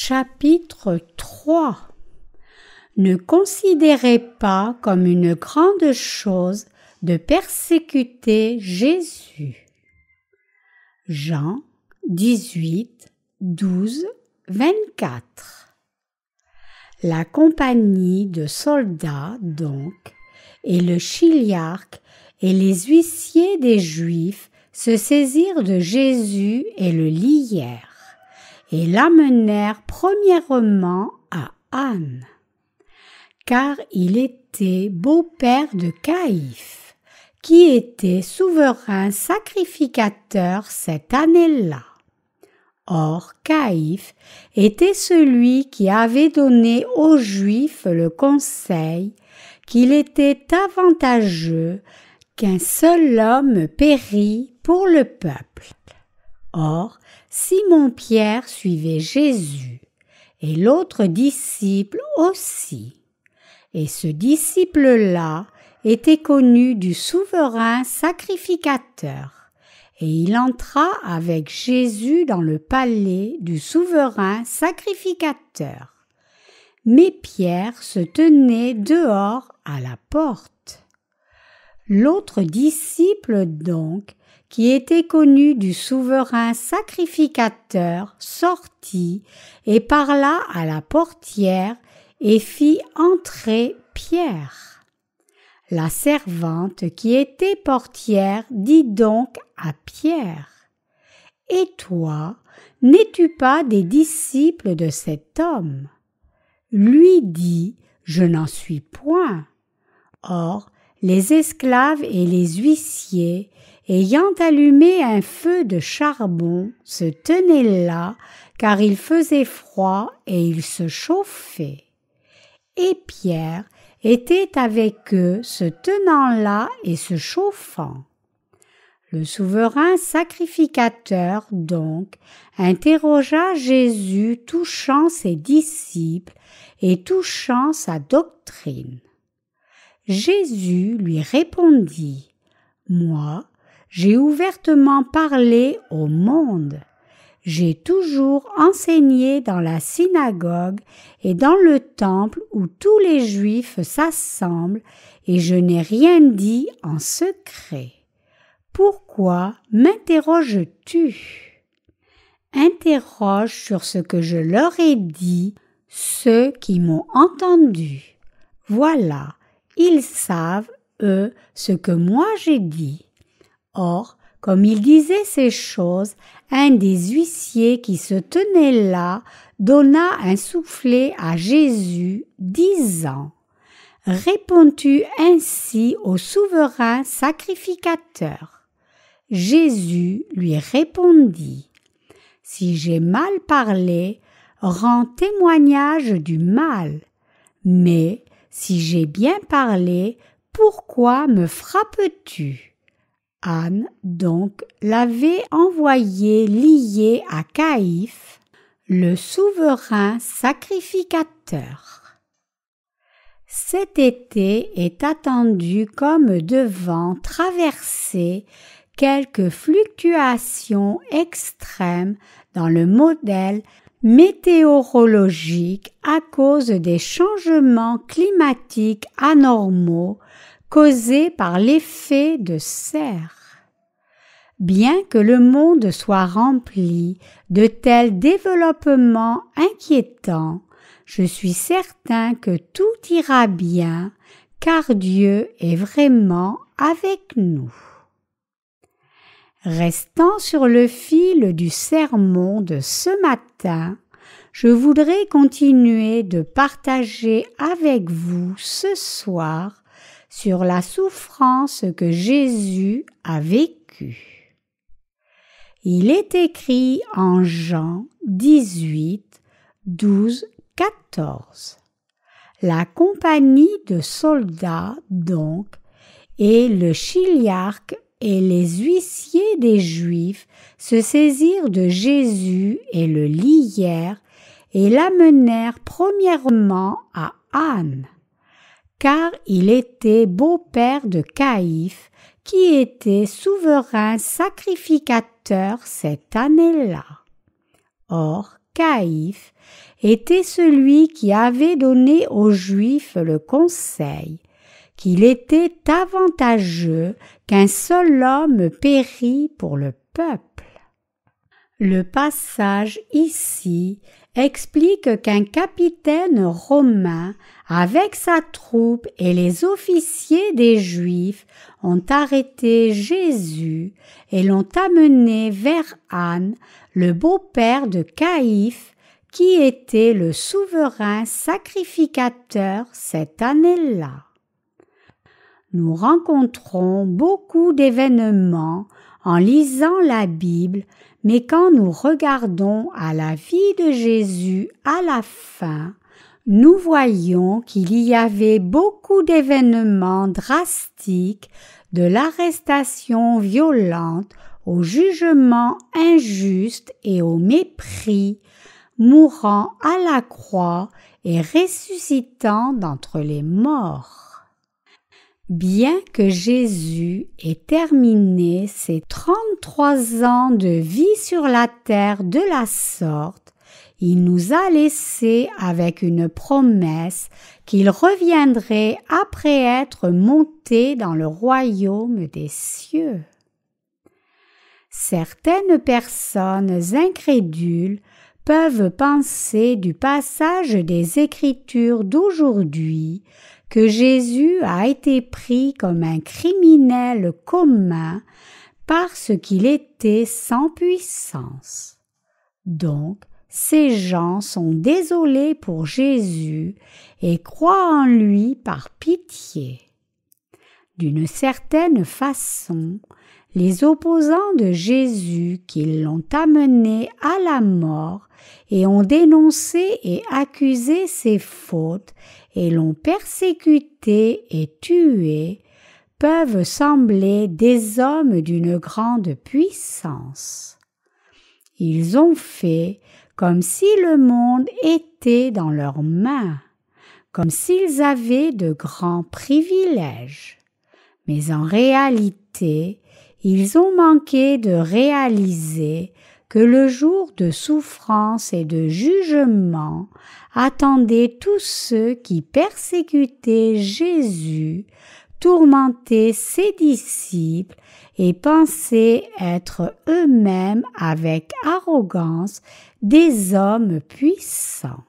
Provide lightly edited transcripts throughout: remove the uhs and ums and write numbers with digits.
Chapitre 3. Ne considérez pas comme une grande chose de persécuter Jésus. Jean 18, 12, 24. La compagnie de soldats, donc, et le chiliarque et les huissiers des Juifs se saisirent de Jésus et le lièrent, et l'amenèrent premièrement à Anne, car il était beau-père de Caïphe, qui était souverain sacrificateur cette année-là. Or, Caïphe était celui qui avait donné aux Juifs le conseil qu'il était avantageux qu'un seul homme pérît pour le peuple. Or, Simon-Pierre suivait Jésus, et l'autre disciple aussi. Et ce disciple-là était connu du souverain sacrificateur, et il entra avec Jésus dans le palais du souverain sacrificateur. Mais Pierre se tenait dehors à la porte. L'autre disciple donc, qui était connu du souverain sacrificateur, sortit et parla à la portière et fit entrer Pierre. La servante qui était portière dit donc à Pierre : « Et toi, n'es-tu pas des disciples de cet homme ?» Lui dit : « Je n'en suis point. » Or, les esclaves et les huissiers, ayant allumé un feu de charbon, se tenaient là, car il faisait froid et ils se chauffaient. Et Pierre était avec eux, se tenant là et se chauffant. Le souverain sacrificateur, donc, interrogea Jésus touchant ses disciples et touchant sa doctrine. Jésus lui répondit : « Moi, j'ai ouvertement parlé au monde. J'ai toujours enseigné dans la synagogue et dans le temple où tous les Juifs s'assemblent, et je n'ai rien dit en secret. Pourquoi m'interroges-tu ? Interroge sur ce que je leur ai dit ceux qui m'ont entendu. Voilà, ils savent, eux, ce que moi j'ai dit. » Or, comme il disait ces choses, un des huissiers qui se tenait là donna un soufflet à Jésus, disant : « Réponds-tu ainsi au souverain sacrificateur ? » Jésus lui répondit : « Si j'ai mal parlé, rends témoignage du mal. Mais si j'ai bien parlé, pourquoi me frappes-tu ? » Anne, donc, l'avait envoyé lié à Caïphe, le souverain sacrificateur. Cet été est attendu comme devant traverser quelques fluctuations extrêmes dans le modèle météorologique à cause des changements climatiques anormaux causés par l'effet de serre. Bien que le monde soit rempli de tels développements inquiétants, je suis certain que tout ira bien, car Dieu est vraiment avec nous. Restant sur le fil du sermon de ce matin, je voudrais continuer de partager avec vous ce soir sur la souffrance que Jésus a vécue. Il est écrit en Jean 18, 12, 14. La compagnie de soldats, donc, et le chiliarque et les huissiers des Juifs se saisirent de Jésus et le lièrent et l'amenèrent premièrement à Anne, car il était beau-père de Caïphe, qui était souverain sacrificateur cette année-là. Or, Caïphe, était celui qui avait donné aux Juifs le conseil qu'il était avantageux qu'un seul homme pérît pour le peuple. Le passage ici explique qu'un capitaine romain avec sa troupe et les officiers des Juifs ont arrêté Jésus et l'ont amené vers Anne, le beau-père de Caïphe, qui était le souverain sacrificateur cette année-là. Nous rencontrons beaucoup d'événements en lisant la Bible, mais quand nous regardons à la vie de Jésus à la fin, nous voyons qu'il y avait beaucoup d'événements drastiques, de l'arrestation violente au jugement injuste et au mépris, mourant à la croix et ressuscitant d'entre les morts. Bien que Jésus ait terminé ses 33 ans de vie sur la terre de la sorte, il nous a laissés avec une promesse qu'il reviendrait après être monté dans le royaume des cieux. Certaines personnes incrédules peuvent penser du passage des Écritures d'aujourd'hui que Jésus a été pris comme un criminel commun parce qu'il était sans puissance. Donc, ces gens sont désolés pour Jésus et croient en lui par pitié. D'une certaine façon, les opposants de Jésus qui l'ont amené à la mort et ont dénoncé et accusé ses fautes et l'ont persécuté et tué, peuvent sembler des hommes d'une grande puissance. Ils ont fait comme si le monde était dans leurs mains, comme s'ils avaient de grands privilèges. Mais en réalité, ils ont manqué de réaliser que le jour de souffrance et de jugement attendait tous ceux qui persécutaient Jésus, tourmentaient ses disciples et pensaient être eux-mêmes avec arrogance des hommes puissants.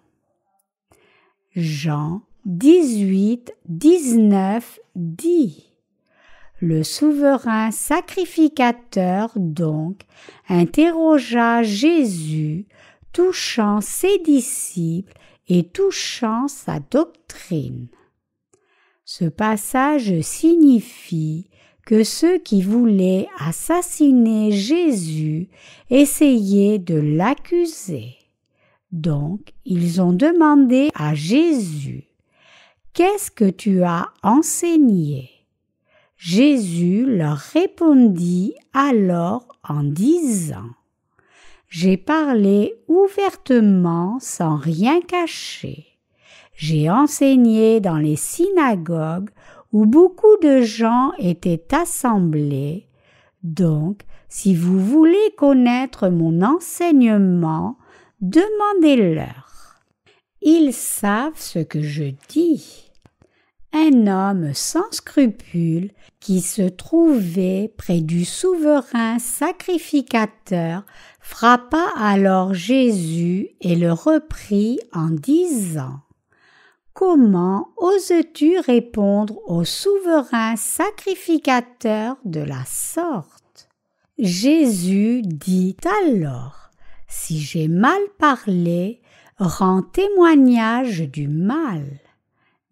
Jean 18, 19 dit: Le souverain sacrificateur donc interrogea Jésus, touchant ses disciples et touchant sa doctrine. Ce passage signifie que ceux qui voulaient assassiner Jésus essayaient de l'accuser. Donc, ils ont demandé à Jésus: « Qu'est-ce que tu as enseigné ?» Jésus leur répondit alors en disant: « J'ai parlé ouvertement sans rien cacher. J'ai enseigné dans les synagogues où beaucoup de gens étaient assemblés. Donc, si vous voulez connaître mon enseignement, demandez-leur. Ils savent ce que je dis. » Un homme sans scrupules qui se trouvait près du souverain sacrificateur frappa alors Jésus et le reprit en disant: « Comment oses-tu répondre au souverain sacrificateur de la sorte ?» Jésus dit alors: « Si j'ai mal parlé, rends témoignage du mal.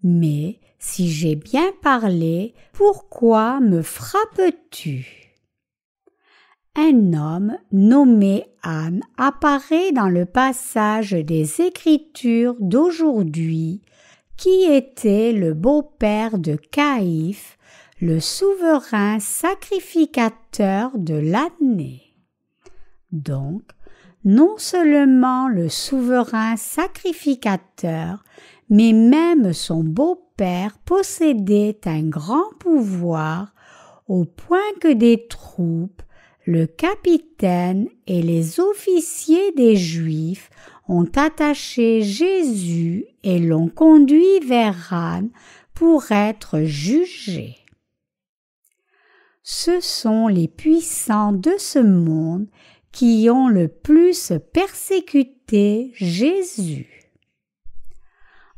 Mais si j'ai bien parlé, pourquoi me frappes-tu » Un homme nommé Anne apparaît dans le passage des Écritures d'aujourd'hui, qui était le beau-père de Caïphe, le souverain sacrificateur de l'année. Donc, non seulement le souverain sacrificateur, mais même son beau-père possédait un grand pouvoir au point que des troupes, le capitaine et les officiers des Juifs ont attaché Jésus et l'ont conduit vers Anne pour être jugé. Ce sont les puissants de ce monde qui ont le plus persécuté Jésus.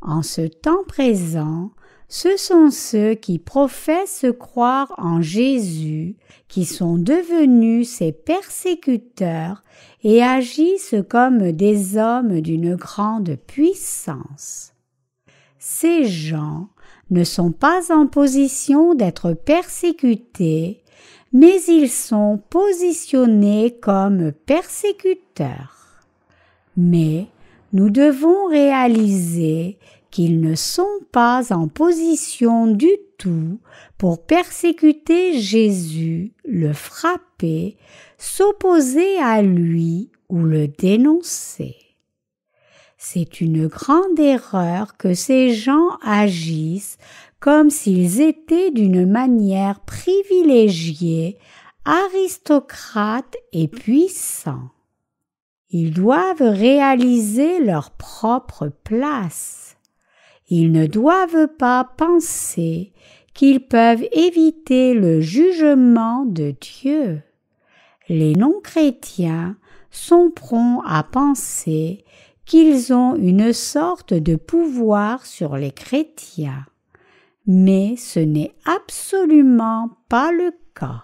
En ce temps présent, ce sont ceux qui professent croire en Jésus qui sont devenus ses persécuteurs et agissent comme des hommes d'une grande puissance. Ces gens ne sont pas en position d'être persécutés, mais ils sont positionnés comme persécuteurs. Mais nous devons réaliser qu'ils ne sont pas en position du tout pour persécuter Jésus, le frapper, s'opposer à lui ou le dénoncer. C'est une grande erreur que ces gens agissent comme s'ils étaient d'une manière privilégiée, aristocrates et puissants. Ils doivent réaliser leur propre place. Ils ne doivent pas penser qu'ils peuvent éviter le jugement de Dieu. Les non-chrétiens sont prompts à penser qu'ils ont une sorte de pouvoir sur les chrétiens, mais ce n'est absolument pas le cas.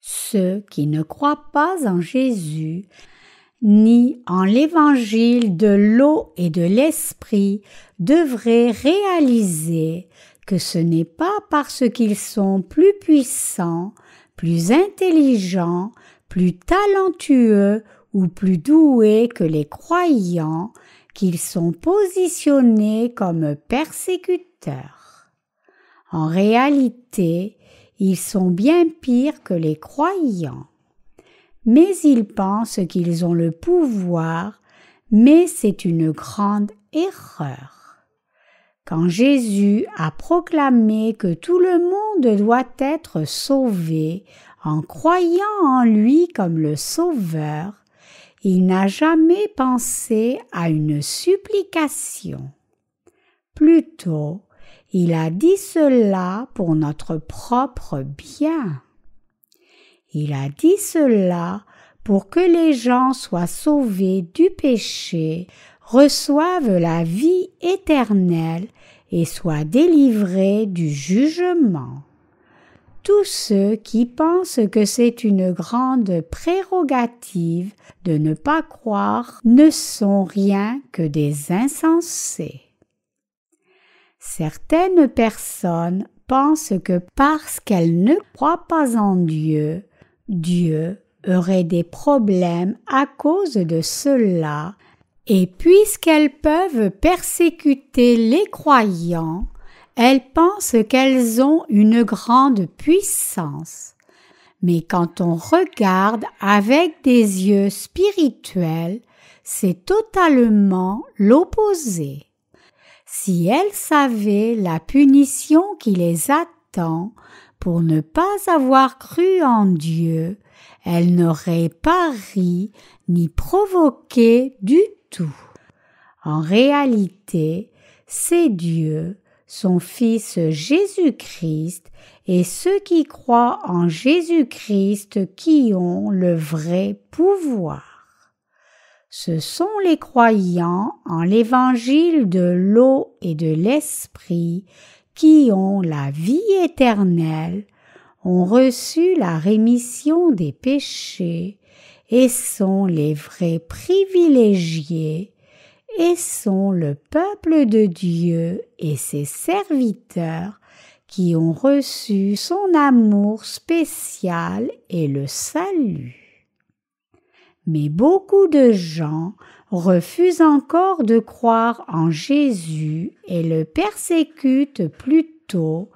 Ceux qui ne croient pas en Jésus ni en l'évangile de l'eau et de l'esprit devraient réaliser que ce n'est pas parce qu'ils sont plus puissants, plus intelligents, plus talentueux ou plus doués que les croyants qu'ils sont positionnés comme persécuteurs. En réalité, ils sont bien pires que les croyants. Mais ils pensent qu'ils ont le pouvoir, mais c'est une grande erreur. Quand Jésus a proclamé que tout le monde doit être sauvé en croyant en lui comme le Sauveur, il n'a jamais pensé à une supplication. Plutôt, il a dit cela pour notre propre bien. Il a dit cela pour que les gens soient sauvés du péché, reçoivent la vie éternelle et soient délivrés du jugement. Tous ceux qui pensent que c'est une grande prérogative de ne pas croire ne sont rien que des insensés. Certaines personnes pensent que parce qu'elles ne croient pas en Dieu, Dieu aurait des problèmes à cause de cela, et puisqu'elles peuvent persécuter les croyants, elles pensent qu'elles ont une grande puissance. Mais quand on regarde avec des yeux spirituels, c'est totalement l'opposé. Si elles savaient la punition qui les attend pour ne pas avoir cru en Dieu, elles n'auraient pas ri ni provoqué du tout. En réalité, c'est Dieu, son Fils Jésus-Christ, et ceux qui croient en Jésus-Christ qui ont le vrai pouvoir. Ce sont les croyants en l'évangile de l'eau et de l'esprit qui ont la vie éternelle, ont reçu la rémission des péchés et sont les vrais privilégiés et sont le peuple de Dieu et ses serviteurs qui ont reçu son amour spécial et le salut. Mais beaucoup de gens refusent encore de croire en Jésus et le persécutent plutôt,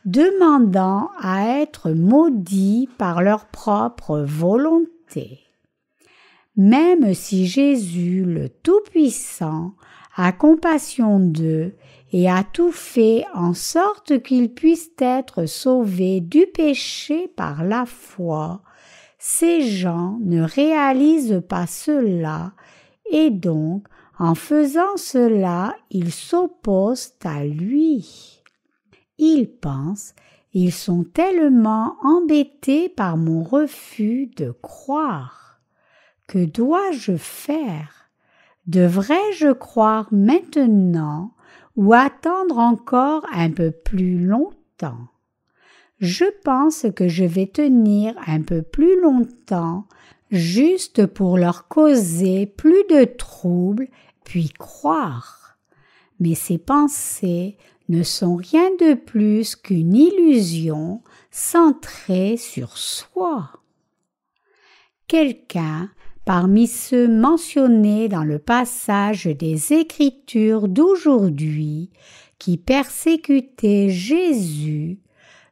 demandant à être maudits par leur propre volonté. Même si Jésus, le Tout-Puissant, a compassion d'eux et a tout fait en sorte qu'ils puissent être sauvés du péché par la foi, ces gens ne réalisent pas cela et donc, en faisant cela, ils s'opposent à lui. Ils pensent, ils sont tellement embêtés par mon refus de croire. Que dois-je faire? Devrais-je croire maintenant ou attendre encore un peu plus longtemps? Je pense que je vais tenir un peu plus longtemps, juste pour leur causer plus de troubles, puis croire. Mais ces pensées ne sont rien de plus qu'une illusion centrée sur soi. Quelqu'un, parmi ceux mentionnés dans le passage des Écritures d'aujourd'hui, qui persécutait Jésus,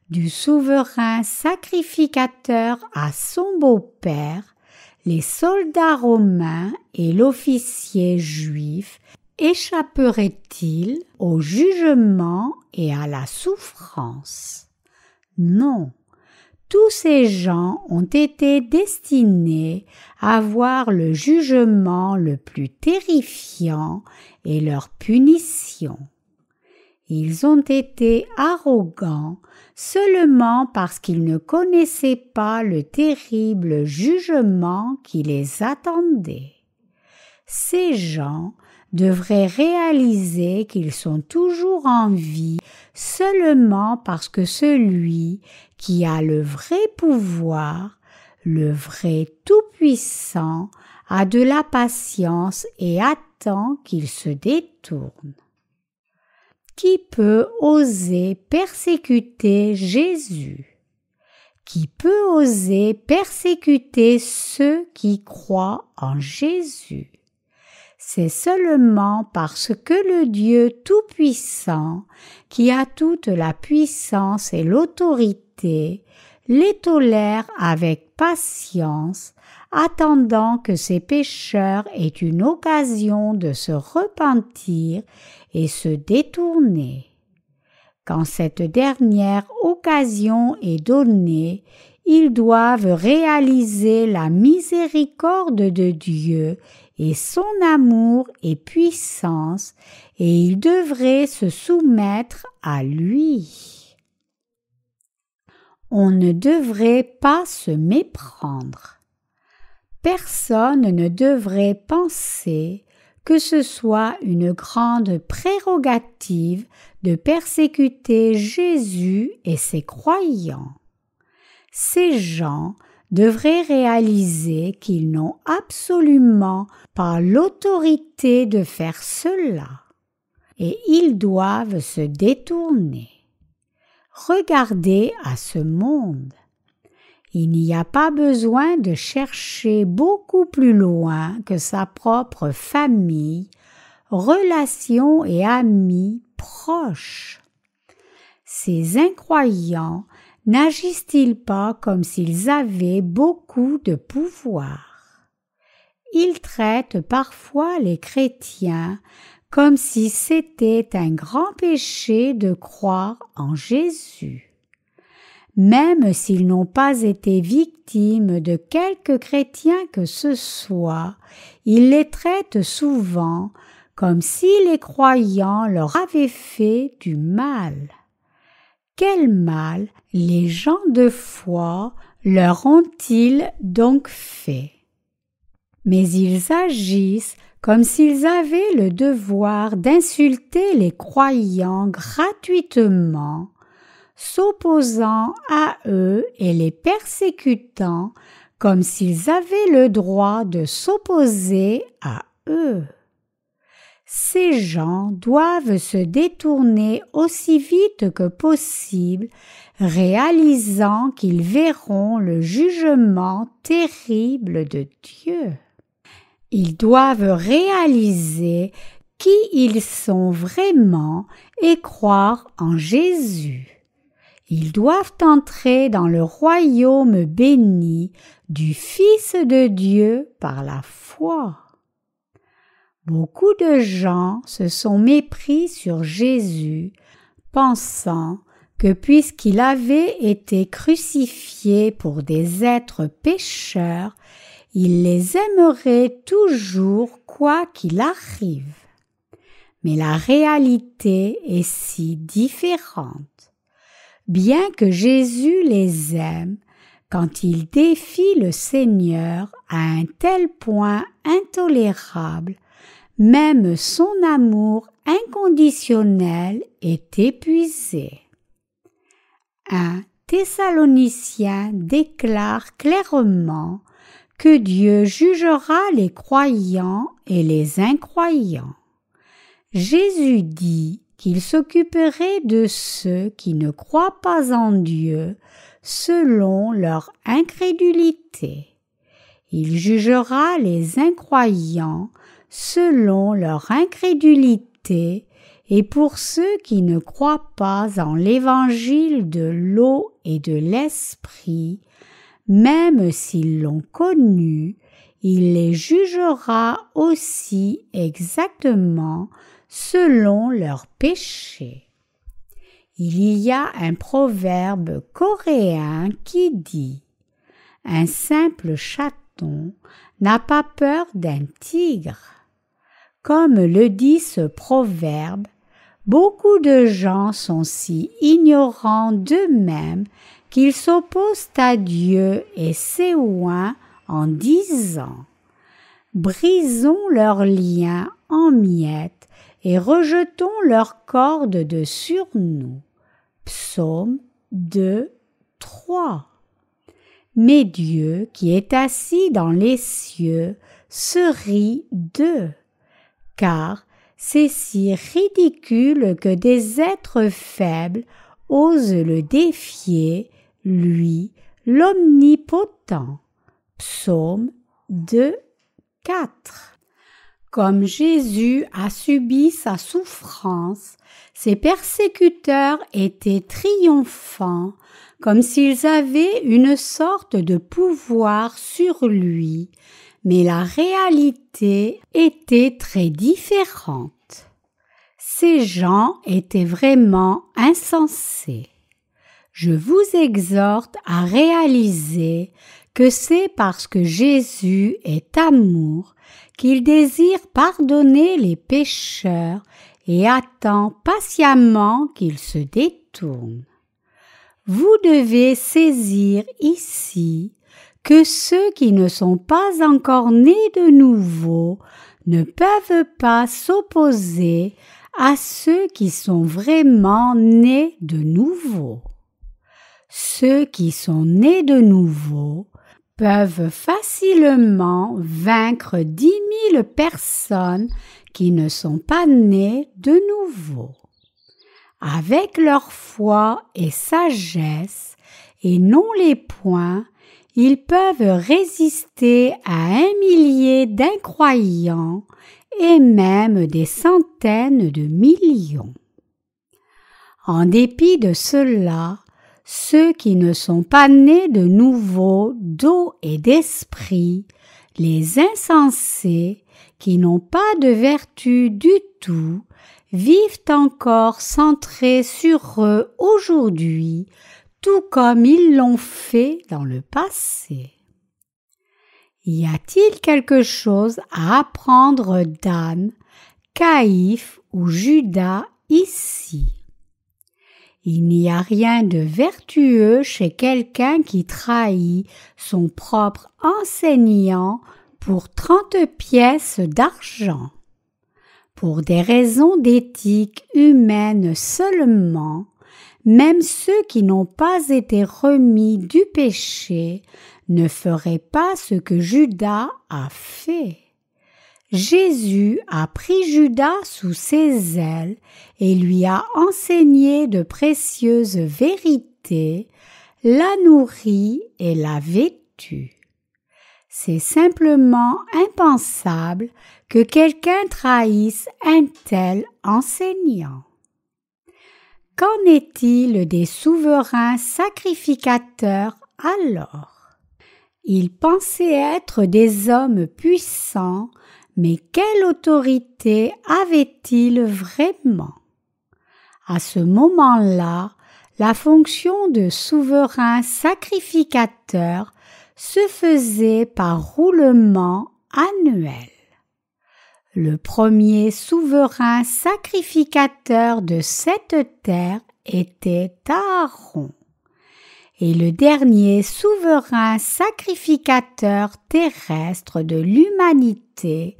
du souverain sacrificateur à son beau-père, les soldats romains et l'officier juif échapperaient-ils au jugement et à la souffrance? Non. Tous ces gens ont été destinés à voir le jugement le plus terrifiant et leur punition. Ils ont été arrogants seulement parce qu'ils ne connaissaient pas le terrible jugement qui les attendait. Ces gens devraient réaliser qu'ils sont toujours en vie seulement parce que celui qui a le vrai pouvoir, le vrai Tout-Puissant, a de la patience et attend qu'ils se détournent. Qui peut oser persécuter Jésus? Qui peut oser persécuter ceux qui croient en Jésus? C'est seulement parce que le Dieu Tout-Puissant, qui a toute la puissance et l'autorité, les tolère avec patience, attendant que ces pécheurs aient une occasion de se repentir et se détourner. Quand cette dernière occasion est donnée, ils doivent réaliser la miséricorde de Dieu et son amour et puissance, et ils devraient se soumettre à lui. On ne devrait pas se méprendre. Personne ne devrait penser que ce soit une grande prérogative de persécuter Jésus et ses croyants. Ces gens devraient réaliser qu'ils n'ont absolument pas l'autorité de faire cela, et ils doivent se détourner. Regardez à ce monde. Il n'y a pas besoin de chercher beaucoup plus loin que sa propre famille, relations et amis proches. Ces incroyants n'agissent-ils pas comme s'ils avaient beaucoup de pouvoir? Ils traitent parfois les chrétiens comme si c'était un grand péché de croire en Jésus. Même s'ils n'ont pas été victimes de quelque chrétien que ce soit, ils les traitent souvent comme si les croyants leur avaient fait du mal. Quel mal les gens de foi leur ont-ils donc fait? Mais ils agissent comme s'ils avaient le devoir d'insulter les croyants gratuitement, s'opposant à eux et les persécutant comme s'ils avaient le droit de s'opposer à eux. Ces gens doivent se détourner aussi vite que possible, réalisant qu'ils verront le jugement terrible de Dieu. Ils doivent réaliser qui ils sont vraiment et croire en Jésus. Ils doivent entrer dans le royaume béni du Fils de Dieu par la foi. Beaucoup de gens se sont mépris sur Jésus, pensant que puisqu'il avait été crucifié pour des êtres pécheurs, il les aimerait toujours quoi qu'il arrive. Mais la réalité est si différente. Bien que Jésus les aime, quand il défie le Seigneur à un tel point intolérable, même son amour inconditionnel est épuisé. 1 Thessaloniciens déclare clairement que Dieu jugera les croyants et les incroyants. Jésus dit qu'il s'occuperait de ceux qui ne croient pas en Dieu selon leur incrédulité. Il jugera les incroyants selon leur incrédulité et pour ceux qui ne croient pas en l'évangile de l'eau et de l'esprit, même s'ils l'ont connu, il les jugera aussi exactement selon leurs péchés. Il y a un proverbe coréen qui dit « Un simple chaton n'a pas peur d'un tigre ». Comme le dit ce proverbe, beaucoup de gens sont si ignorants d'eux-mêmes qu'ils s'opposent à Dieu et ses oints en disant « Brisons leurs liens en miettes et rejetons leurs cordes de sur nous. » Psaume 2, 3. Mais Dieu, qui est assis dans les cieux, se rit d'eux, car c'est si ridicule que des êtres faibles osent le défier, lui, l'Omnipotent. Psaume 2, 4. Comme Jésus a subi sa souffrance, ses persécuteurs étaient triomphants, comme s'ils avaient une sorte de pouvoir sur lui, mais la réalité était très différente. Ces gens étaient vraiment insensés. Je vous exhorte à réaliser que c'est parce que Jésus est amour qu'il désire pardonner les pécheurs et attend patiemment qu'ils se détournent. Vous devez saisir ici que ceux qui ne sont pas encore nés de nouveau ne peuvent pas s'opposer à ceux qui sont vraiment nés de nouveau. Ceux qui sont nés de nouveau peuvent facilement vaincre 10 000 personnes qui ne sont pas nées de nouveau. Avec leur foi et sagesse, et non les poings, ils peuvent résister à 1 millier d'incroyants et même des centaines de millions. En dépit de cela, ceux qui ne sont pas nés de nouveau d'eau et d'esprit, les insensés, qui n'ont pas de vertu du tout, vivent encore centrés sur eux aujourd'hui, tout comme ils l'ont fait dans le passé. Y a-t-il quelque chose à apprendre d'Anne, Caïphe ou Judas ici? Il n'y a rien de vertueux chez quelqu'un qui trahit son propre enseignant pour 30 pièces d'argent. Pour des raisons d'éthique humaine seulement, même ceux qui n'ont pas été remis du péché ne feraient pas ce que Judas a fait. Jésus a pris Judas sous ses ailes et lui a enseigné de précieuses vérités, l'a nourri et l'a vêtu. C'est simplement impensable que quelqu'un trahisse un tel enseignant. Qu'en est-il des souverains sacrificateurs alors? Ils pensaient être des hommes puissants, mais quelle autorité avaient-ils vraiment? À ce moment-là, la fonction de souverain sacrificateur se faisait par roulement annuel. Le premier souverain sacrificateur de cette terre était Aaron, et le dernier souverain sacrificateur terrestre de l'humanité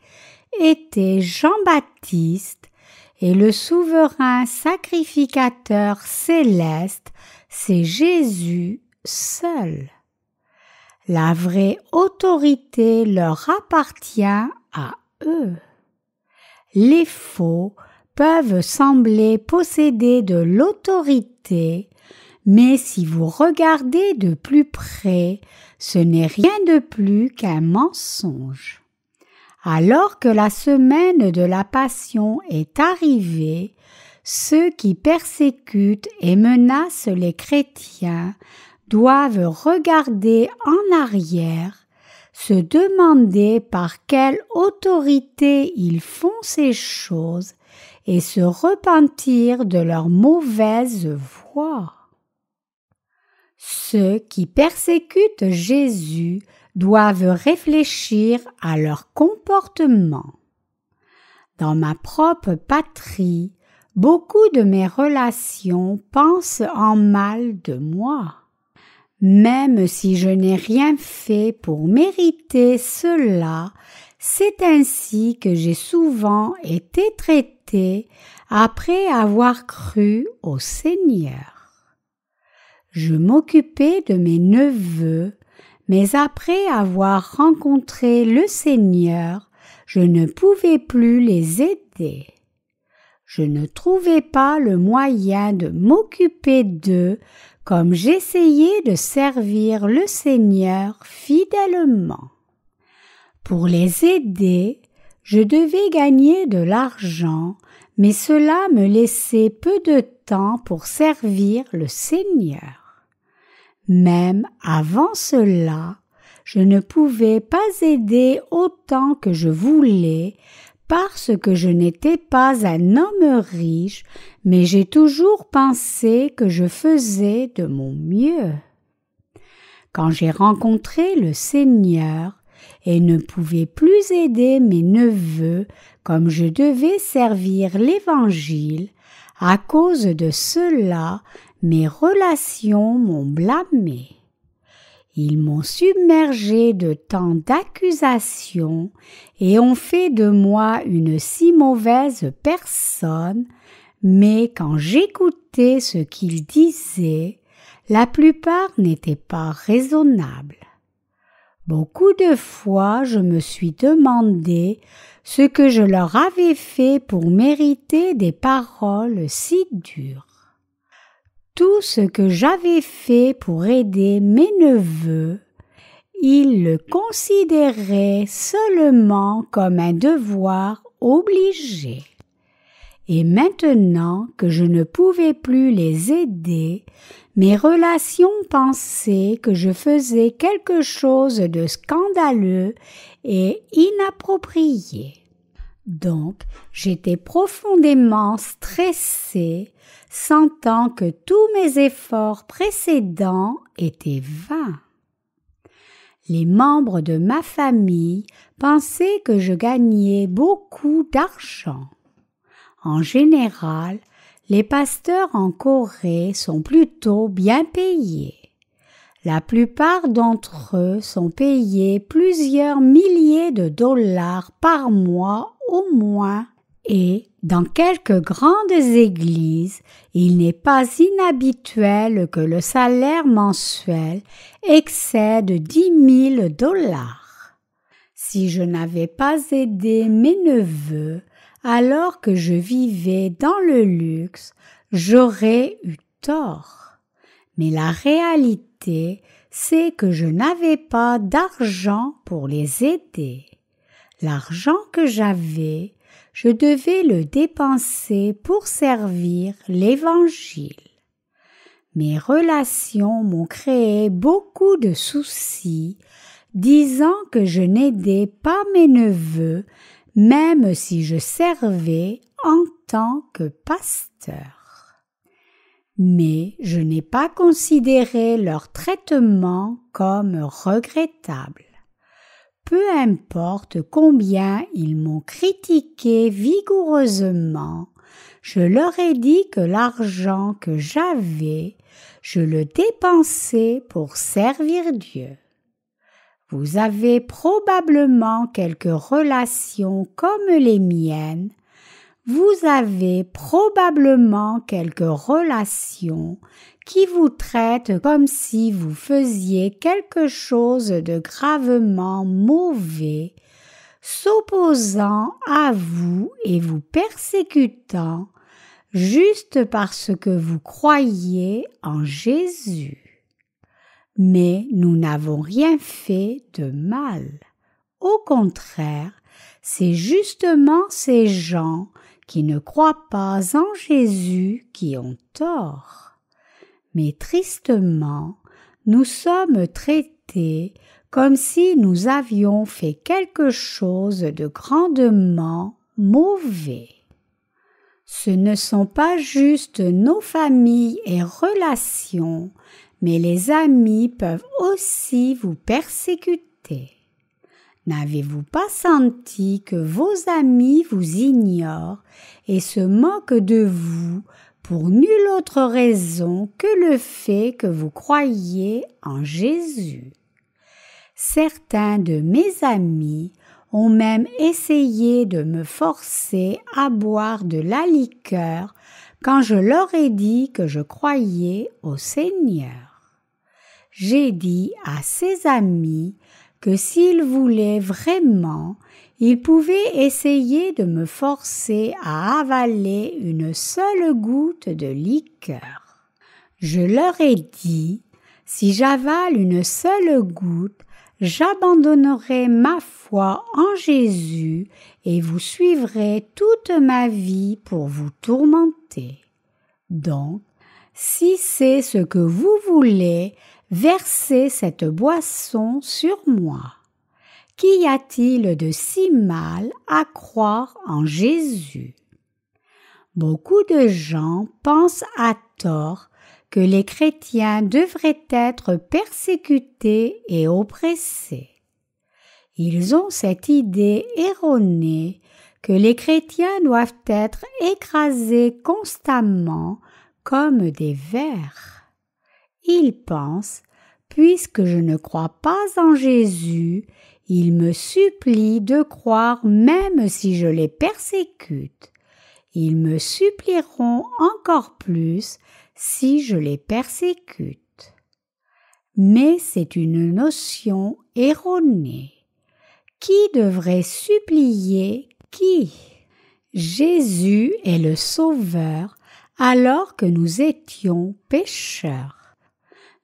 était Jean-Baptiste, et le souverain sacrificateur céleste, c'est Jésus seul. La vraie autorité leur appartient à eux. Les faux peuvent sembler posséder de l'autorité, mais si vous regardez de plus près, ce n'est rien de plus qu'un mensonge. Alors que la semaine de la Passion est arrivée, ceux qui persécutent et menacent les chrétiens doivent regarder en arrière, se demander par quelle autorité ils font ces choses et se repentir de leur mauvaise voie. Ceux qui persécutent Jésus doivent réfléchir à leur comportement. Dans ma propre patrie, beaucoup de mes relations pensent en mal de moi. Même si je n'ai rien fait pour mériter cela, c'est ainsi que j'ai souvent été traité après avoir cru au Seigneur. Je m'occupais de mes neveux, mais après avoir rencontré le Seigneur, je ne pouvais plus les aider. Je ne trouvais pas le moyen de m'occuper d'eux comme j'essayais de servir le Seigneur fidèlement. Pour les aider, je devais gagner de l'argent, mais cela me laissait peu de temps pour servir le Seigneur. Même avant cela, je ne pouvais pas aider autant que je voulais parce que je n'étais pas un homme riche, mais j'ai toujours pensé que je faisais de mon mieux. Quand j'ai rencontré le Seigneur et ne pouvais plus aider mes neveux comme je devais servir l'Évangile, à cause de cela, mes relations m'ont blâmé. Ils m'ont submergé de tant d'accusations et ont fait de moi une si mauvaise personne, mais quand j'écoutais ce qu'ils disaient, la plupart n'étaient pas raisonnables. Beaucoup de fois, je me suis demandé ce que je leur avais fait pour mériter des paroles si dures. Tout ce que j'avais fait pour aider mes neveux, ils le considéraient seulement comme un devoir obligé. Et maintenant que je ne pouvais plus les aider, mes relations pensaient que je faisais quelque chose de scandaleux et inapproprié. Donc, j'étais profondément stressée, sentant que tous mes efforts précédents étaient vains. Les membres de ma famille pensaient que je gagnais beaucoup d'argent. En général, les pasteurs en Corée sont plutôt bien payés. La plupart d'entre eux sont payés plusieurs milliers de dollars par mois au moins, et dans quelques grandes églises, il n'est pas inhabituel que le salaire mensuel excède 10 000 dollars. Si je n'avais pas aidé mes neveux alors que je vivais dans le luxe, j'aurais eu tort. Mais la réalité, c'est que je n'avais pas d'argent pour les aider. L'argent que j'avais, je devais le dépenser pour servir l'Évangile. Mes relations m'ont créé beaucoup de soucis, disant que je n'aidais pas mes neveux, même si je servais en tant que pasteur. mais je n'ai pas considéré leur traitement comme regrettable. Peu importe combien ils m'ont critiqué vigoureusement, je leur ai dit que l'argent que j'avais, je le dépensais pour servir Dieu. Vous avez probablement quelques relations comme les miennes. Vous avez probablement quelques relations qui vous traitent comme si vous faisiez quelque chose de gravement mauvais, s'opposant à vous et vous persécutant juste parce que vous croyez en Jésus. Mais nous n'avons rien fait de mal. Au contraire, c'est justement ces gens qui ne croient pas en Jésus qui ont tort. Mais tristement, nous sommes traités comme si nous avions fait quelque chose de grandement mauvais. Ce ne sont pas juste nos familles et relations, mais les amis peuvent aussi vous persécuter. N'avez-vous pas senti que vos amis vous ignorent et se moquent de vous pour nulle autre raison que le fait que vous croyez en Jésus? Certains de mes amis ont même essayé de me forcer à boire de la liqueur quand je leur ai dit que je croyais au Seigneur. J'ai dit à ces amis que s'ils voulaient vraiment, ils pouvaient essayer de me forcer à avaler une seule goutte de liqueur. Je leur ai dit, si j'avale une seule goutte, j'abandonnerai ma foi en Jésus et vous suivrai toute ma vie pour vous tourmenter. Donc, si c'est ce que vous voulez, versez cette boisson sur moi. Qu'y a-t-il de si mal à croire en Jésus? Beaucoup de gens pensent à tort que les chrétiens devraient être persécutés et oppressés. Ils ont cette idée erronée que les chrétiens doivent être écrasés constamment comme des vers. Ils pensent, puisque je ne crois pas en Jésus, ils me supplient de croire même si je les persécute. Ils me supplieront encore plus si je les persécute. Mais c'est une notion erronée. Qui devrait supplier qui? Jésus est le Sauveur alors que nous étions pécheurs.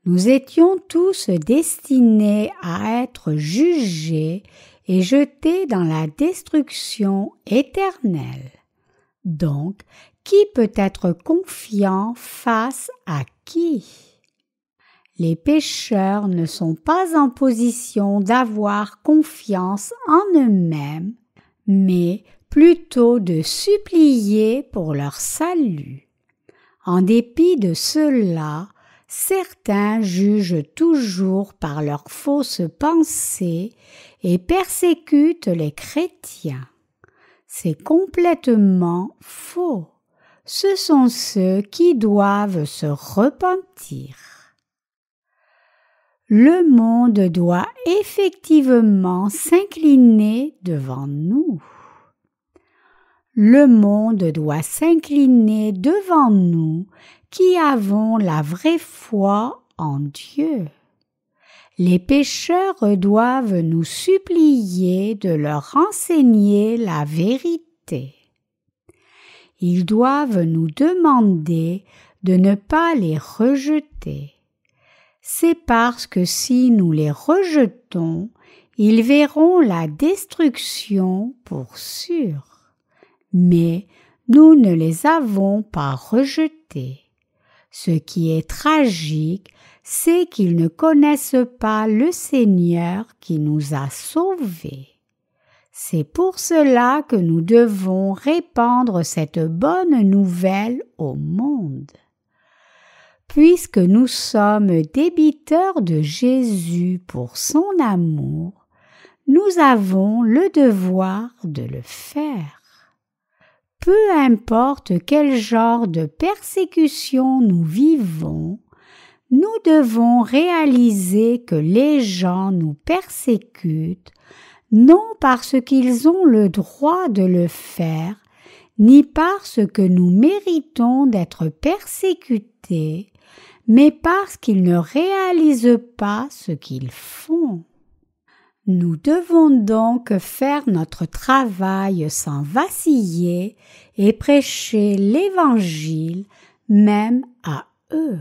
Nous étions tous destinés à être jugés et jetés dans la destruction éternelle. Donc, qui peut être confiant face à qui? Les pécheurs ne sont pas en position d'avoir confiance en eux-mêmes, mais plutôt de supplier pour leur salut. En dépit de cela, certains jugent toujours par leurs fausses pensées et persécutent les chrétiens. C'est complètement faux. Ce sont ceux qui doivent se repentir. Le monde doit effectivement s'incliner devant nous. Le monde doit s'incliner devant nous qui avons la vraie foi en Dieu. Les pécheurs doivent nous supplier de leur enseigner la vérité. Ils doivent nous demander de ne pas les rejeter. C'est parce que si nous les rejetons, ils verront la destruction pour sûr. Mais nous ne les avons pas rejetés. Ce qui est tragique, c'est qu'ils ne connaissent pas le Seigneur qui nous a sauvés. C'est pour cela que nous devons répandre cette bonne nouvelle au monde. Puisque nous sommes débiteurs de Jésus pour son amour, nous avons le devoir de le faire. Peu importe quel genre de persécution nous vivons, nous devons réaliser que les gens nous persécutent non parce qu'ils ont le droit de le faire, ni parce que nous méritons d'être persécutés, mais parce qu'ils ne réalisent pas ce qu'ils font. Nous devons donc faire notre travail sans vaciller et prêcher l'Évangile même à eux.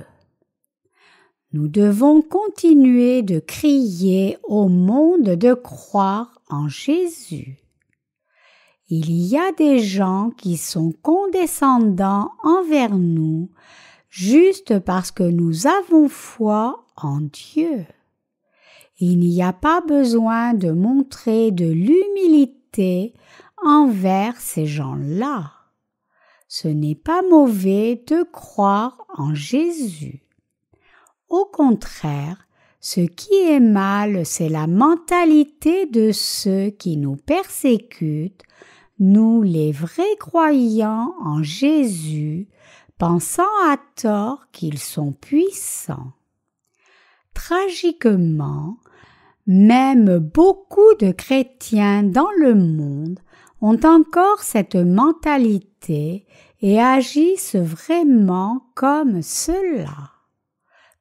Nous devons continuer de crier au monde de croire en Jésus. Il y a des gens qui sont condescendants envers nous juste parce que nous avons foi en Dieu. Il n'y a pas besoin de montrer de l'humilité envers ces gens-là. Ce n'est pas mauvais de croire en Jésus. Au contraire, ce qui est mal, c'est la mentalité de ceux qui nous persécutent, nous les vrais croyants en Jésus, pensant à tort qu'ils sont puissants. Tragiquement, même beaucoup de chrétiens dans le monde ont encore cette mentalité et agissent vraiment comme cela.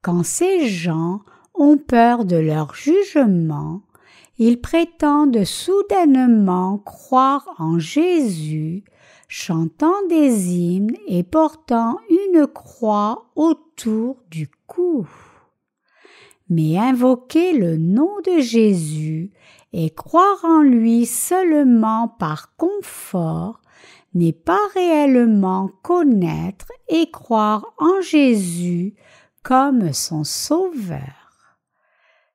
Quand ces gens ont peur de leur jugement, ils prétendent soudainement croire en Jésus, chantant des hymnes et portant une croix autour du cou. Mais invoquer le nom de Jésus et croire en lui seulement par confort n'est pas réellement connaître et croire en Jésus comme son sauveur.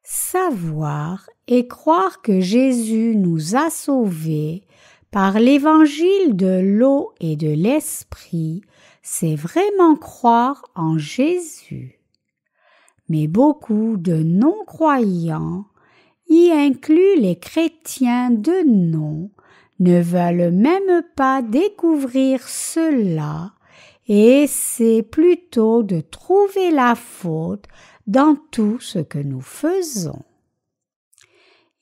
Savoir et croire que Jésus nous a sauvés par l'évangile de l'eau et de l'esprit, c'est vraiment croire en Jésus. Mais beaucoup de non-croyants, y inclus les chrétiens de nom, ne veulent même pas découvrir cela et essaient plutôt de trouver la faute dans tout ce que nous faisons.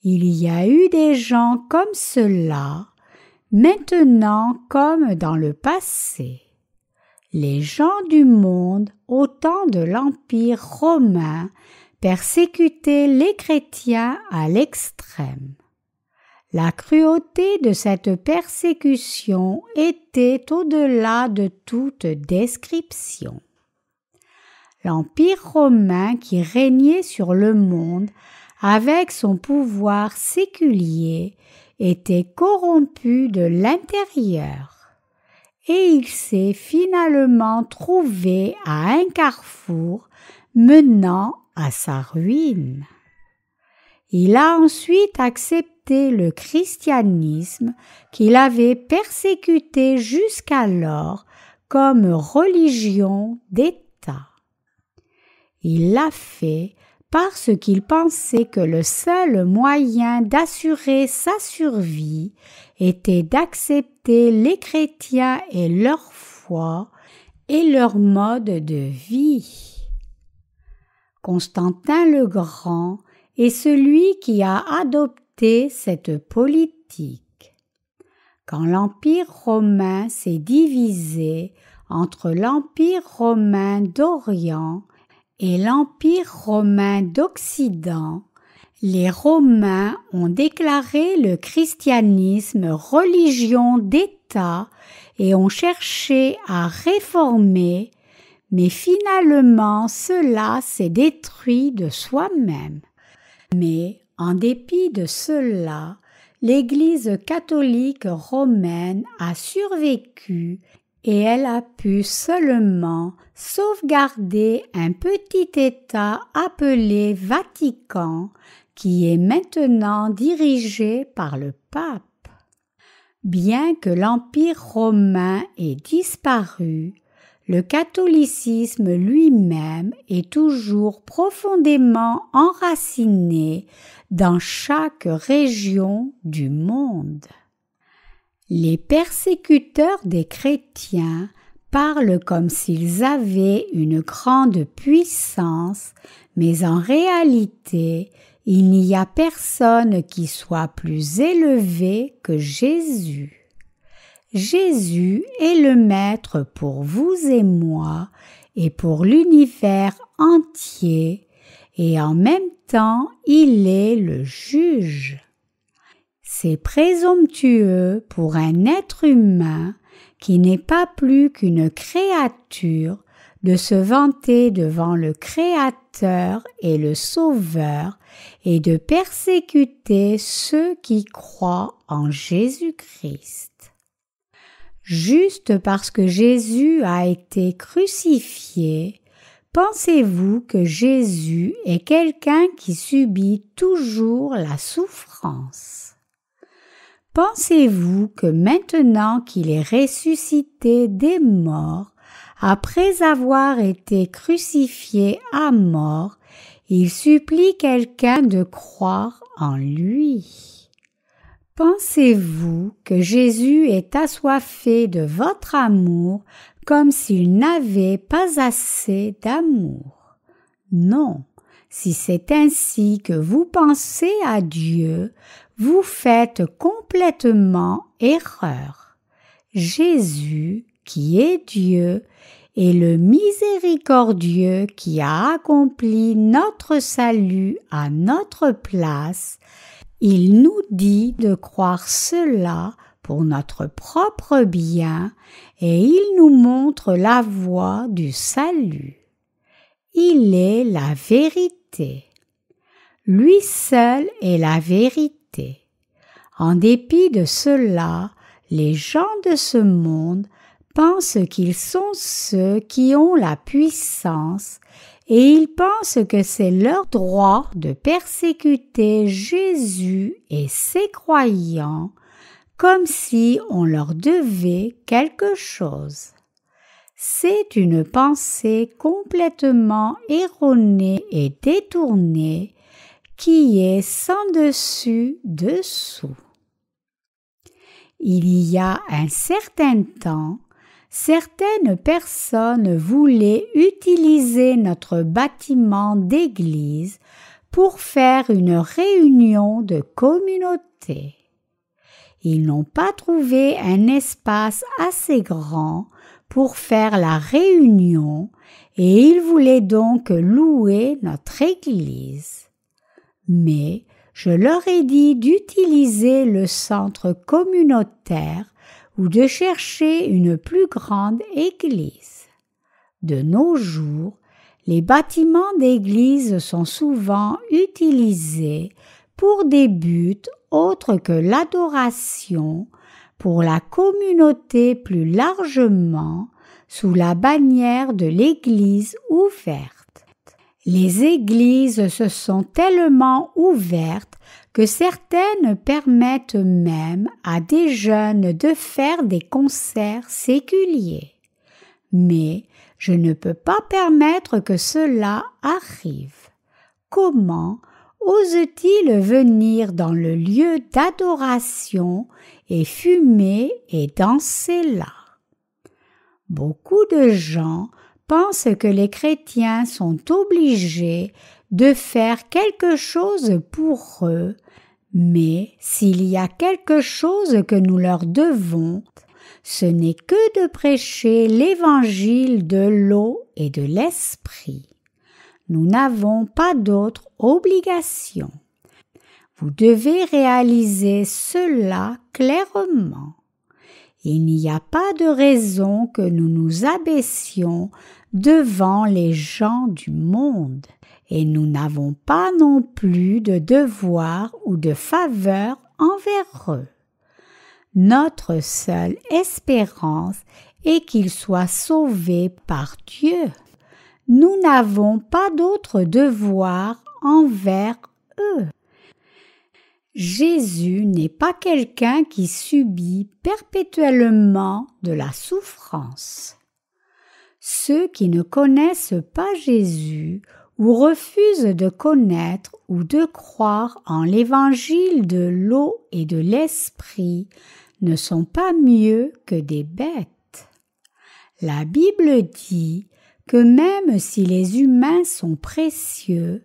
Il y a eu des gens comme cela, maintenant comme dans le passé. Les gens du monde, au temps de l'Empire romain, persécutaient les chrétiens à l'extrême. La cruauté de cette persécution était au-delà de toute description. L'Empire romain qui régnait sur le monde avec son pouvoir séculier était corrompu de l'intérieur. Et il s'est finalement trouvé à un carrefour menant à sa ruine. Il a ensuite accepté le christianisme qu'il avait persécuté jusqu'alors comme religion d'État. Il l'a fait parce qu'il pensait que le seul moyen d'assurer sa survie était d'accepter les chrétiens et leur foi et leur mode de vie. Constantin le Grand est celui qui a adopté cette politique. Quand l'Empire romain s'est divisé entre l'Empire romain d'Orient et l'Empire romain d'Occident, les Romains ont déclaré le christianisme religion d'État et ont cherché à réformer, mais finalement cela s'est détruit de soi-même. Mais en dépit de cela, l'Église catholique romaine a survécu et elle a pu seulement sauvegarder un petit État appelé Vatican qui est maintenant dirigé par le pape. Bien que l'Empire romain ait disparu, le catholicisme lui-même est toujours profondément enraciné dans chaque région du monde. Les persécuteurs des chrétiens parlent comme s'ils avaient une grande puissance, mais en réalité, il n'y a personne qui soit plus élevé que Jésus. Jésus est le Maître pour vous et moi et pour l'univers entier, et en même temps, il est le juge. C'est présomptueux pour un être humain qui n'est pas plus qu'une créature de se vanter devant le Créateur et le Sauveur et de persécuter ceux qui croient en Jésus-Christ. Juste parce que Jésus a été crucifié, pensez-vous que Jésus est quelqu'un qui subit toujours la souffrance? Pensez-vous que maintenant qu'il est ressuscité des morts, après avoir été crucifié à mort, il supplie quelqu'un de croire en lui? Pensez-vous que Jésus est assoiffé de votre amour comme s'il n'avait pas assez d'amour? Non, si c'est ainsi que vous pensez à Dieu, vous faites complètement erreur. Jésus, qui est Dieu, est le miséricordieux qui a accompli notre salut à notre place. Il nous dit de croire cela pour notre propre bien et il nous montre la voie du salut. Il est la vérité. Lui seul est la vérité. En dépit de cela, les gens de ce monde pensent qu'ils sont ceux qui ont la puissance et ils pensent que c'est leur droit de persécuter Jésus et ses croyants comme si on leur devait quelque chose. C'est une pensée complètement erronée et détournée qui est sans dessus dessous. Il y a un certain temps, certaines personnes voulaient utiliser notre bâtiment d'église pour faire une réunion de communauté. Ils n'ont pas trouvé un espace assez grand pour faire la réunion et ils voulaient donc louer notre église. Mais je leur ai dit d'utiliser le centre communautaire ou de chercher une plus grande église. De nos jours, les bâtiments d'église sont souvent utilisés pour des buts autres que l'adoration, pour la communauté plus largement, sous la bannière de l'église ouverte. Les églises se sont tellement ouvertes que certaines permettent même à des jeunes de faire des concerts séculiers. Mais je ne peux pas permettre que cela arrive. Comment ose-t-il venir dans le lieu d'adoration et fumer et danser là? Beaucoup de gens pensent que les chrétiens sont obligés de faire quelque chose pour eux, mais s'il y a quelque chose que nous leur devons, ce n'est que de prêcher l'évangile de l'eau et de l'esprit. Nous n'avons pas d'autre obligation. Vous devez réaliser cela clairement. Il n'y a pas de raison que nous nous abaissions devant les gens du monde, et nous n'avons pas non plus de devoir ou de faveur envers eux. Notre seule espérance est qu'ils soient sauvés par Dieu. Nous n'avons pas d'autre devoir envers eux. Jésus n'est pas quelqu'un qui subit perpétuellement de la souffrance. Ceux qui ne connaissent pas Jésus ou refusent de connaître ou de croire en l'évangile de l'eau et de l'esprit ne sont pas mieux que des bêtes. La Bible dit que même si les humains sont précieux,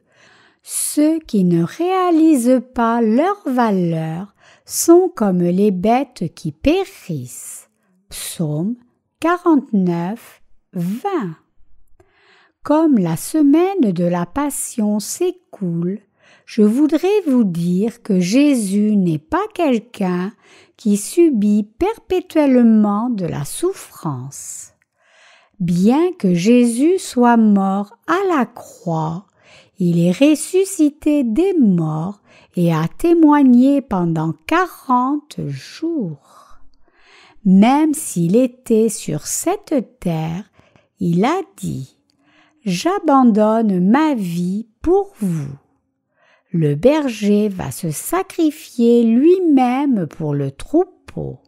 ceux qui ne réalisent pas leur valeur sont comme les bêtes qui périssent. Psaume 49, 20. Comme la semaine de la Passion s'écoule, je voudrais vous dire que Jésus n'est pas quelqu'un qui subit perpétuellement de la souffrance. Bien que Jésus soit mort à la croix, il est ressuscité des morts et a témoigné pendant 40 jours. Même s'il était sur cette terre, il a dit « J'abandonne ma vie pour vous ». Le berger va se sacrifier lui-même pour le troupeau.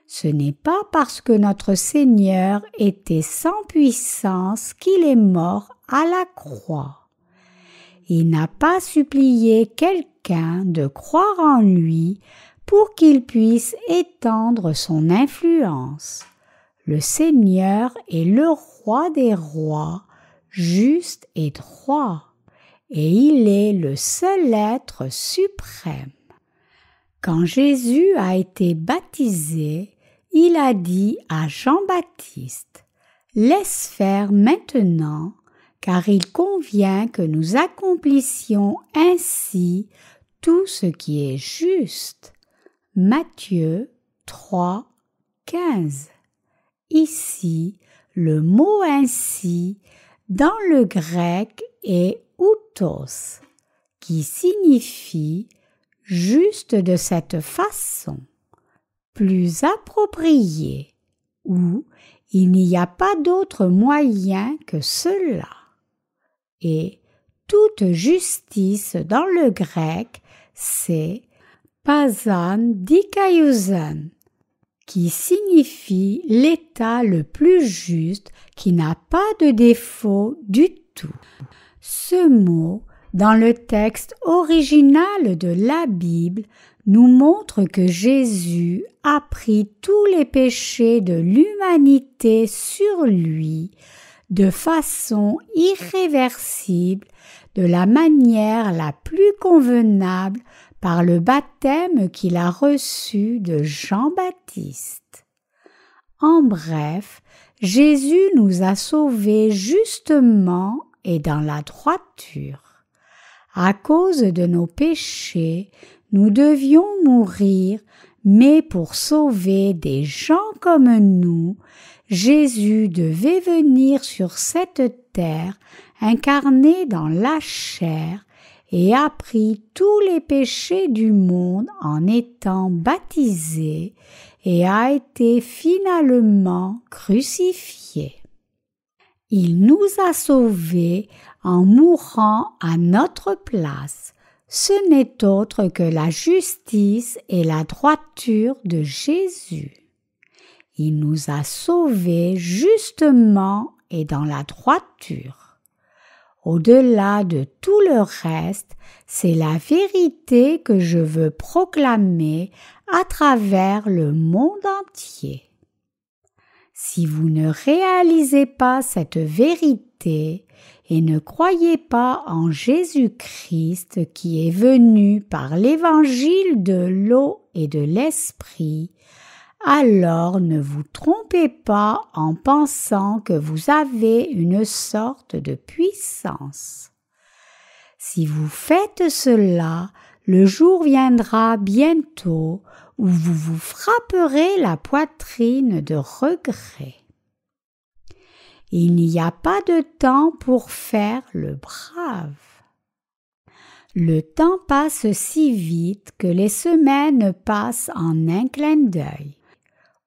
Ce n'est pas parce que notre Seigneur était sans puissance qu'il est mort à la croix. Il n'a pas supplié quelqu'un de croire en lui pour qu'il puisse étendre son influence. Le Seigneur est le roi des rois, juste et droit, et il est le seul être suprême. Quand Jésus a été baptisé, il a dit à Jean-Baptiste « Laisse faire maintenant, car il convient que nous accomplissions ainsi tout ce qui est juste. » Matthieu 3, 15. Ici, le mot « ainsi » dans le grec est « outos » qui signifie « juste de cette façon », plus approprié, ou « il n'y a pas d'autre moyen que cela ». Et toute justice dans le grec, c'est pasan dikaiousan, qui signifie l'état le plus juste qui n'a pas de défaut du tout. Ce mot, dans le texte original de la Bible, nous montre que Jésus a pris tous les péchés de l'humanité sur lui de façon irréversible, de la manière la plus convenable par le baptême qu'il a reçu de Jean-Baptiste. En bref, Jésus nous a sauvés justement et dans la droiture. À cause de nos péchés, nous devions mourir, mais pour sauver des gens comme nous, Jésus devait venir sur cette terre, incarné dans la chair, et a pris tous les péchés du monde en étant baptisé et a été finalement crucifié. Il nous a sauvés en mourant à notre place. Ce n'est autre que la justice et la droiture de Jésus. Il nous a sauvés justement et dans la droiture. Au-delà de tout le reste, c'est la vérité que je veux proclamer à travers le monde entier. Si vous ne réalisez pas cette vérité et ne croyez pas en Jésus-Christ qui est venu par l'évangile de l'eau et de l'esprit, alors ne vous trompez pas en pensant que vous avez une sorte de puissance. Si vous faites cela, le jour viendra bientôt où vous vous frapperez la poitrine de regret. Il n'y a pas de temps pour faire le brave. Le temps passe si vite que les semaines passent en un clin d'œil.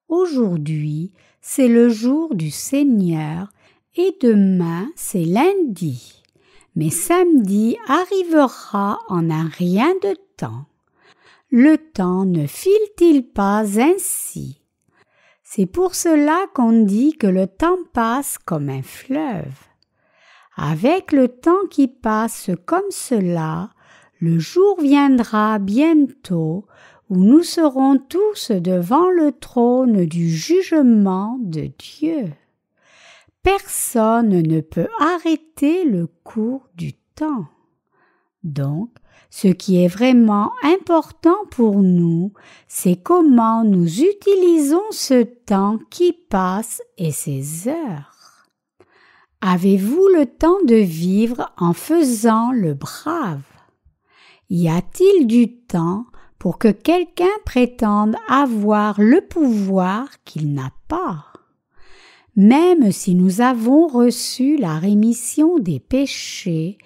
Aujourd'hui, c'est le jour du Seigneur et demain, c'est lundi. Mais samedi arrivera en un rien de temps. Le temps ne file-t-il pas ainsi? C'est pour cela qu'on dit que le temps passe comme un fleuve. Avec le temps qui passe comme cela, le jour viendra bientôt où nous serons tous devant le trône du jugement de Dieu. Personne ne peut arrêter le cours du temps. Donc, ce qui est vraiment important pour nous, c'est comment nous utilisons ce temps qui passe et ces heures. Avez-vous le temps de vivre en faisant le brave? Y a-t-il du temps pour que quelqu'un prétende avoir le pouvoir qu'il n'a pas? Même si nous avons reçu la rémission des péchés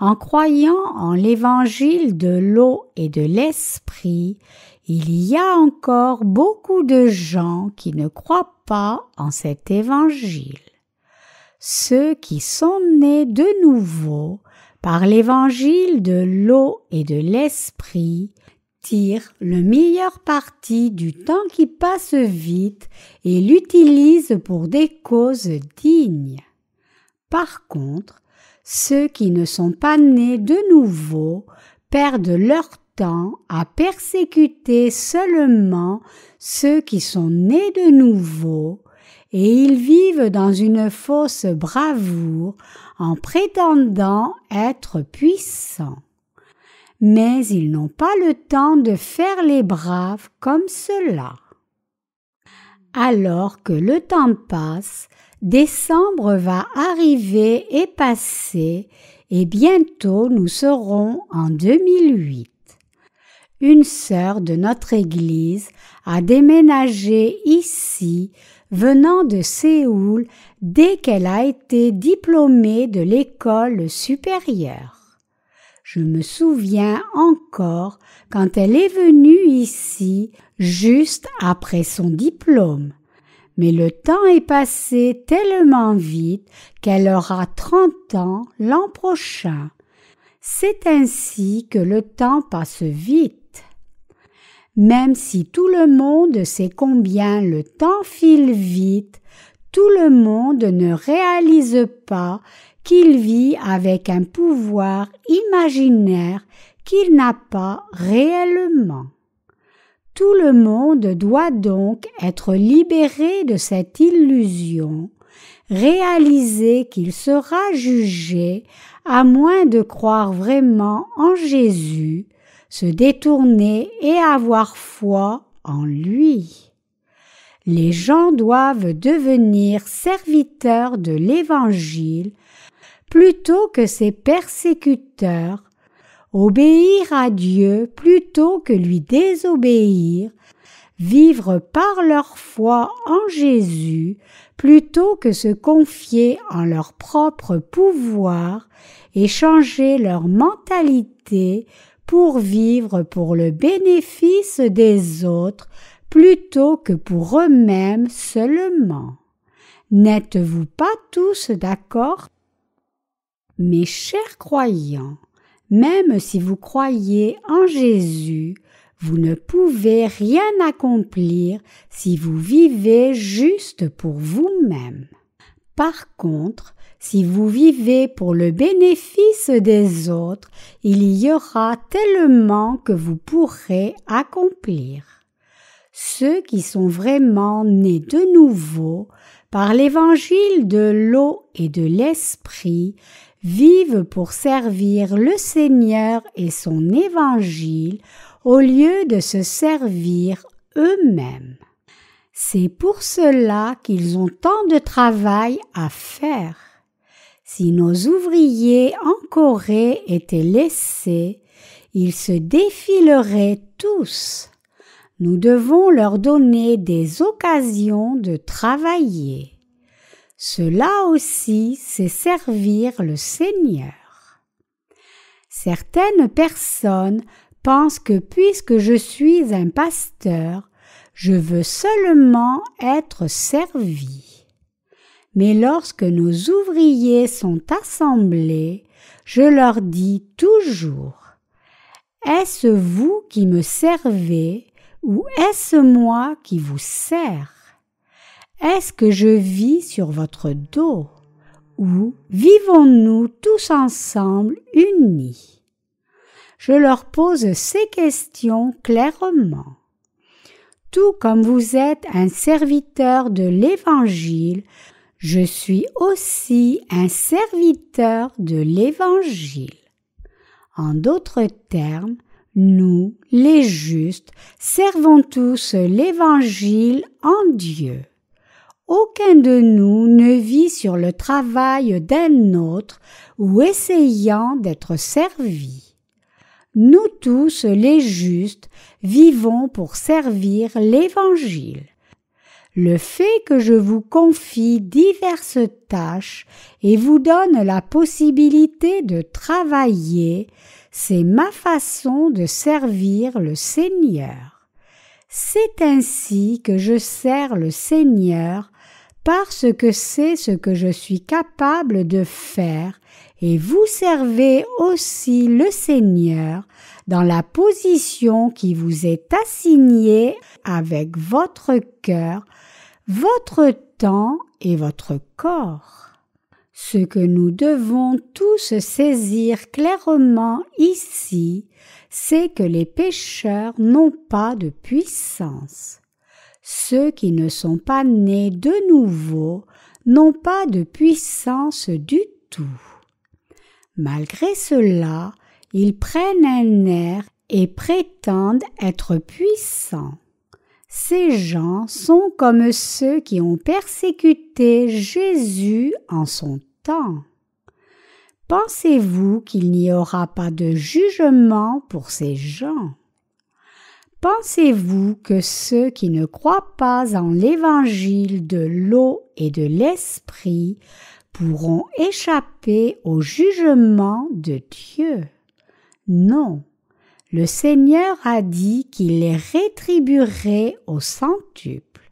en croyant en l'évangile de l'eau et de l'esprit, il y a encore beaucoup de gens qui ne croient pas en cet évangile. Ceux qui sont nés de nouveau par l'évangile de l'eau et de l'esprit tirent le meilleur parti du temps qui passe vite et l'utilisent pour des causes dignes. Par contre, ceux qui ne sont pas nés de nouveau perdent leur temps à persécuter seulement ceux qui sont nés de nouveau, et ils vivent dans une fausse bravoure en prétendant être puissants. Mais ils n'ont pas le temps de faire les braves comme cela. Alors que le temps passe, décembre va arriver et passer, et bientôt nous serons en 2008. Une sœur de notre église a déménagé ici, venant de Séoul, dès qu'elle a été diplômée de l'école supérieure. Je me souviens encore quand elle est venue ici juste après son diplôme. Mais le temps est passé tellement vite qu'elle aura 30 ans l'an prochain. C'est ainsi que le temps passe vite. Même si tout le monde sait combien le temps file vite, tout le monde ne réalise pas qu'il vit avec un pouvoir imaginaire qu'il n'a pas réellement. Tout le monde doit donc être libéré de cette illusion, réaliser qu'il sera jugé à moins de croire vraiment en Jésus, se détourner et avoir foi en lui. Les gens doivent devenir serviteurs de l'Évangile plutôt que ses persécuteurs, obéir à Dieu plutôt que lui désobéir, vivre par leur foi en Jésus plutôt que se confier en leur propre pouvoir et changer leur mentalité pour vivre pour le bénéfice des autres plutôt que pour eux-mêmes seulement. N'êtes-vous pas tous d'accord? Mes chers croyants, même si vous croyez en Jésus, vous ne pouvez rien accomplir si vous vivez juste pour vous-même. Par contre, si vous vivez pour le bénéfice des autres, il y aura tellement que vous pourrez accomplir. Ceux qui sont vraiment nés de nouveau par l'évangile de l'eau et de l'esprit vivent pour servir le Seigneur et son évangile au lieu de se servir eux-mêmes. C'est pour cela qu'ils ont tant de travail à faire. Si nos ouvriers en Corée étaient laissés, ils se défileraient tous. Nous devons leur donner des occasions de travailler. Cela aussi, c'est servir le Seigneur. Certaines personnes pensent que puisque je suis un pasteur, je veux seulement être servi. Mais lorsque nos ouvriers sont assemblés, je leur dis toujours « Est-ce vous qui me servez ou est-ce moi qui vous sers ?» est-ce que je vis sur votre dos ou vivons-nous tous ensemble unis? Je leur pose ces questions clairement. Tout comme vous êtes un serviteur de l'Évangile, je suis aussi un serviteur de l'Évangile. En d'autres termes, nous, les justes, servons tous l'Évangile en Dieu. Aucun de nous ne vit sur le travail d'un autre ou essayant d'être servi. Nous tous, les justes, vivons pour servir l'Évangile. Le fait que je vous confie diverses tâches et vous donne la possibilité de travailler, c'est ma façon de servir le Seigneur. C'est ainsi que je sers le Seigneur parce que c'est ce que je suis capable de faire et vous servez aussi le Seigneur dans la position qui vous est assignée avec votre cœur, votre temps et votre corps. Ce que nous devons tous saisir clairement ici, c'est que les pécheurs n'ont pas de puissance. Ceux qui ne sont pas nés de nouveau n'ont pas de puissance du tout. Malgré cela, ils prennent un air et prétendent être puissants. Ces gens sont comme ceux qui ont persécuté Jésus en son temps. Pensez-vous qu'il n'y aura pas de jugement pour ces gens? Pensez-vous que ceux qui ne croient pas en l'évangile de l'eau et de l'esprit pourront échapper au jugement de Dieu? Non. Le Seigneur a dit qu'il les rétribuerait au centuple.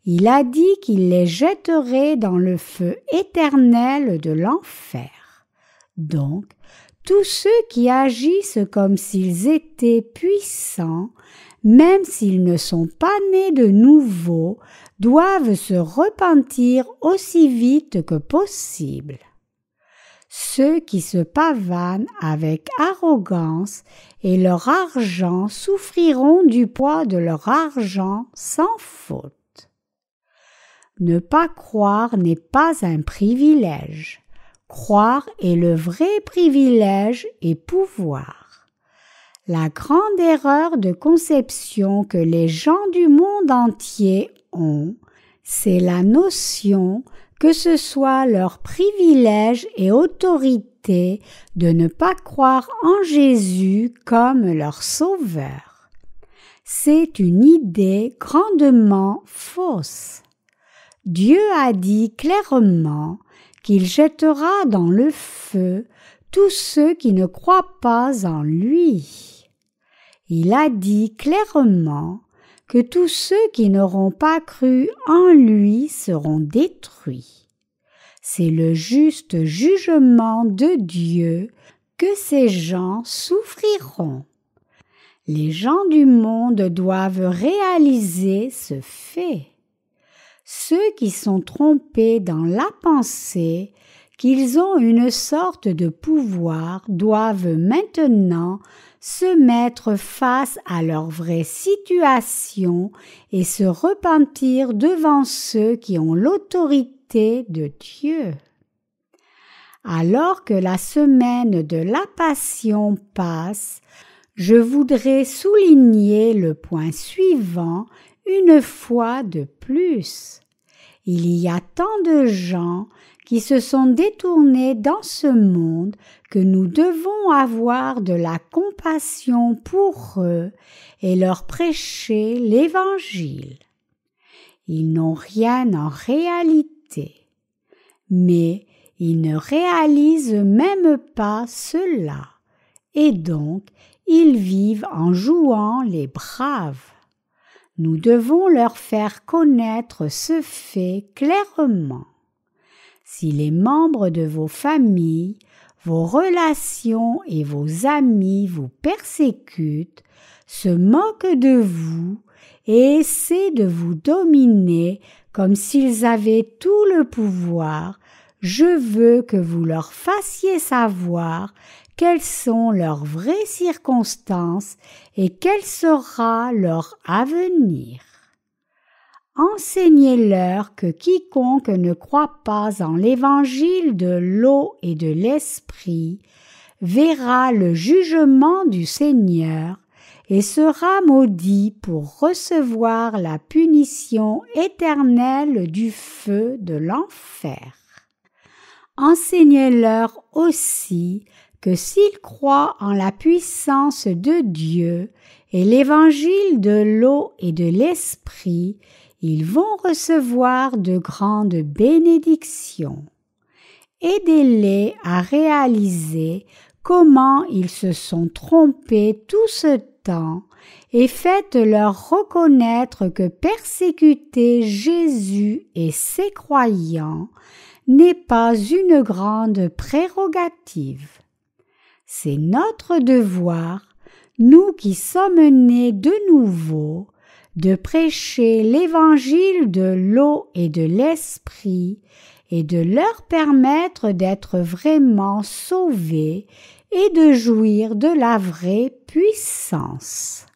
Il a dit qu'il les jetterait dans le feu éternel de l'enfer. Donc, tous ceux qui agissent comme s'ils étaient puissants, même s'ils ne sont pas nés de nouveau, doivent se repentir aussi vite que possible. Ceux qui se pavanent avec arrogance et leur argent souffriront du poids de leur argent sans faute. Ne pas croire n'est pas un privilège. Croire est le vrai privilège et pouvoir. La grande erreur de conception que les gens du monde entier ont, c'est la notion que ce soit leur privilège et autorité de ne pas croire en Jésus comme leur sauveur. C'est une idée grandement fausse. Dieu a dit clairement qu'il jettera dans le feu tous ceux qui ne croient pas en lui. Il a dit clairement que tous ceux qui n'auront pas cru en lui seront détruits. C'est le juste jugement de Dieu que ces gens souffriront. Les gens du monde doivent réaliser ce fait. Ceux qui sont trompés dans la pensée qu'ils ont une sorte de pouvoir doivent maintenant se mettre face à leur vraie situation et se repentir devant ceux qui ont l'autorité de Dieu. Alors que la semaine de la Passion passe, je voudrais souligner le point suivant une fois de plus. Il y a tant de gens qui se sont détournés dans ce monde que nous devons avoir de la compassion pour eux et leur prêcher l'Évangile. Ils n'ont rien en réalité, mais ils ne réalisent même pas cela, et donc ils vivent en jouant les braves. Nous devons leur faire connaître ce fait clairement. Si les membres de vos familles, vos relations et vos amis vous persécutent, se moquent de vous et essaient de vous dominer comme s'ils avaient tout le pouvoir, je veux que vous leur fassiez savoir quelles sont leurs vraies circonstances et quel sera leur avenir. Enseignez-leur que quiconque ne croit pas en l'évangile de l'eau et de l'esprit verra le jugement du Seigneur et sera maudit pour recevoir la punition éternelle du feu de l'enfer. Enseignez-leur aussi que s'ils croient en la puissance de Dieu et l'évangile de l'eau et de l'esprit, ils vont recevoir de grandes bénédictions. Aidez-les à réaliser comment ils se sont trompés tout ce temps et faites-leur reconnaître que persécuter Jésus et ses croyants n'est pas une grande prérogative. C'est notre devoir, nous qui sommes nés de nouveau, de prêcher l'évangile de l'eau et de l'esprit et de leur permettre d'être vraiment sauvés et de jouir de la vraie puissance.